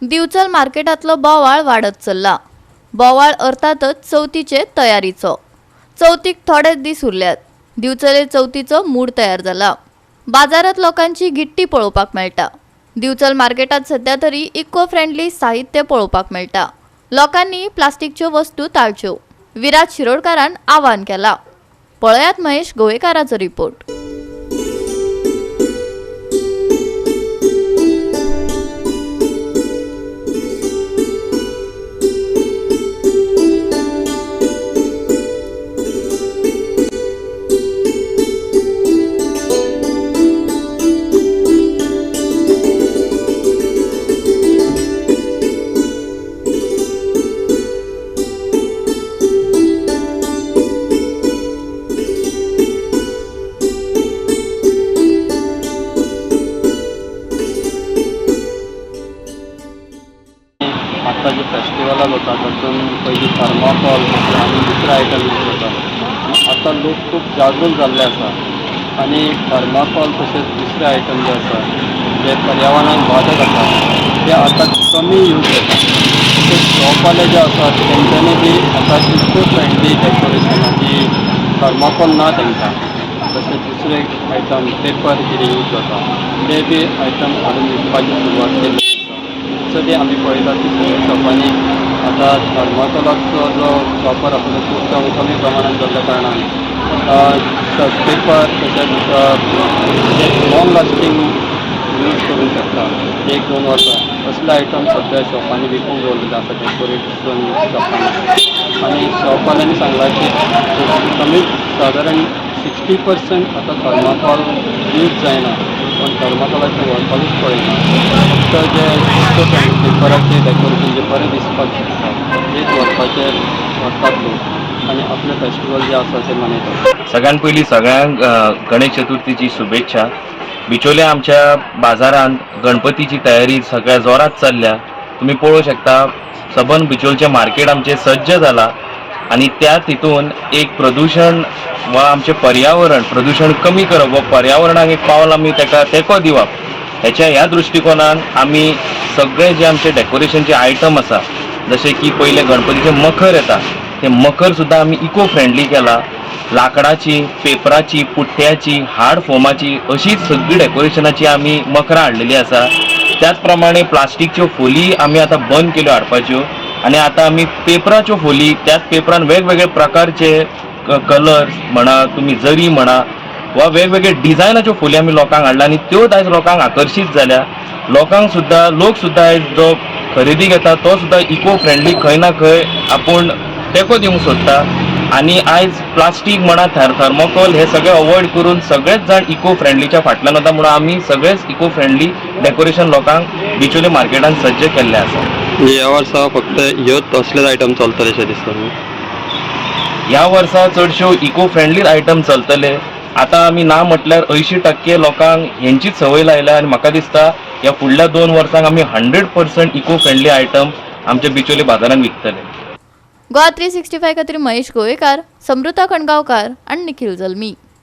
दिवचल मार्केटातलो बोवाळ वाढत चल्ला। बोवाळ अर्थातच चवथीचे तयारीचो। चवथीक थोडेच दीस उरल्यात। दिवचले चवथीचो मूड तयार जाला। बाजारात लोकांची गिट्टी पळोवपाक मेळटा। दिवचल मार्केटात सध्या तरी इको फ्रेंडली साहित्य पळोवपाक मेळटा। लोकांनी प्लास्टिकच्यो वस्तू टाळच्यो। विराज शिरोडकारान आवाहन केला। पळयात महेश गोवेकाराचो रिपोर्ट। आता जे फेस्टिवलाक होता तातून पयलीं थर्माकोल आनी दुसरे आयटम यूज जाता। आता लोक खूब जागृत जाल्ले आसा आनी थर्माकोल तशेंच दुसरे आयटम जे आसा जे पर्यावरणाक बाधक आसा ते आता कमी यूज जाता। तशेंच शॉपवाले जे आसात तेंच्यांनी बी आता इको फ्रेंडली डेकोरेशनाची थर्माकोल ना तेंकां तशेंच दुसरे आयटम पेपर कितें यूज जाता ते बी आयटम हाडून विकपाची सुरवात केली। ते आमी पळयतात की सगळ्या शॉपांनी आता थर्माकोलाचो जो वापर आसा तो खूब कमी प्रमाणात जाल्ल्या कारणान पेपर तशेंच जे लॉंग लास्टींग यूज करूंक शकता 1-2 वर्सां असले आयटम सद्या शॉपांनी विकूंक दवरलेले आसा डेकोरेशन शॉपांनी। आनी शॉपवाल्यांनी सांगलां की कमीत सादारण 60% आता थर्माकोल यूज जायना पण थर्माकोलाचें व्हरपाकूच पळयना। फक्त जे पेपराचें डेकोरेशन जे बरें दिसपाक शकता तेच व्हरतात लोक आनी आपले फेस्टिवल जे आसा ते मनयतात। सगळ्यात पयलीं सगळ्यांक गणेश चतुर्थीची शुभेच्छा। बिचोले आमच्या बाजारांत गणपतीची तयारी सगळ्या जोरात चल्ल्या। तुम्ही पळोवंक शकता सबन बिचोलचें मार्केट आमचें सज्ज जाला आनी त्या तितून एक प्रदूषण वा आमचें पर्यावरण प्रदूषण कमी करप वा पर्यावरणाक एक पावल आमी ताका तेंको दिवप ह्या दृश्टिकोनान आमी सगळे जे आमचे डेकोरेशनचे आयटम आसा जशे की पहिले गणपतीचे मखर येता ते मखर सुद्दां आमी इको फ्रेंडली केला। लाकडाची, पेपराची, पुट्ट्याची, हार्ड फोमाची अशी सगळी डेकोरेशनाची आमी मखरां हाडलेली आसा। त्याच प्रमाणे प्लास्टिकच्यो फोली आमी आतां बंद केल्यो हाडपाच्यो आनी आतां आमी पेपराच्यो फोली त्याच पेपरान वेगवेगळे प्रकारचे कलर्स म्हणा तुमी जरी म्हणा वा वेगवेगळे डिझायनाच्यो फोली आमी लोकांक हाडला आनी त्यो आयज लोकांक आकर्शीत जाल्या। लोक सुद्दां आयज जो खरेदीक येता तो सुद्दां इको फ्रेंडली खंय ना खंय आपूण तेंको दिवंक सोदता आनी आयज प्लास्टीक म्हणा थर्माकोल हे सगळे अवॉयड करून सगळेच जाण इको फ्रेंडलीच्या फाटल्यान वता म्हणून आमी सगळेच इको फ्रेंडली डेकोरेशन लोकांक बिचोले मार्केटान सज्ज केल्ले आसा। ह्या वर्सा फक्त ह्योच असलेच आयटम चलतले अशें दिसता न्हू? ह्या वर्सा चडश्यो इको फ्रेंडली आयटम चलतले। आता आमी ना म्हटल्यार 80% लोकांक हेंचीच संवय लायल्या आनी म्हाका दिसता ह्या फुडल्या 2 वर्सांक आमी 100% इको फ्रेंडली आयटम आमच्या बिचोले बाजारांत विकतले। गोवा 365 खातीर महेश गोवेकार, समृता खणगांवकार आनी निखिल जल्मी।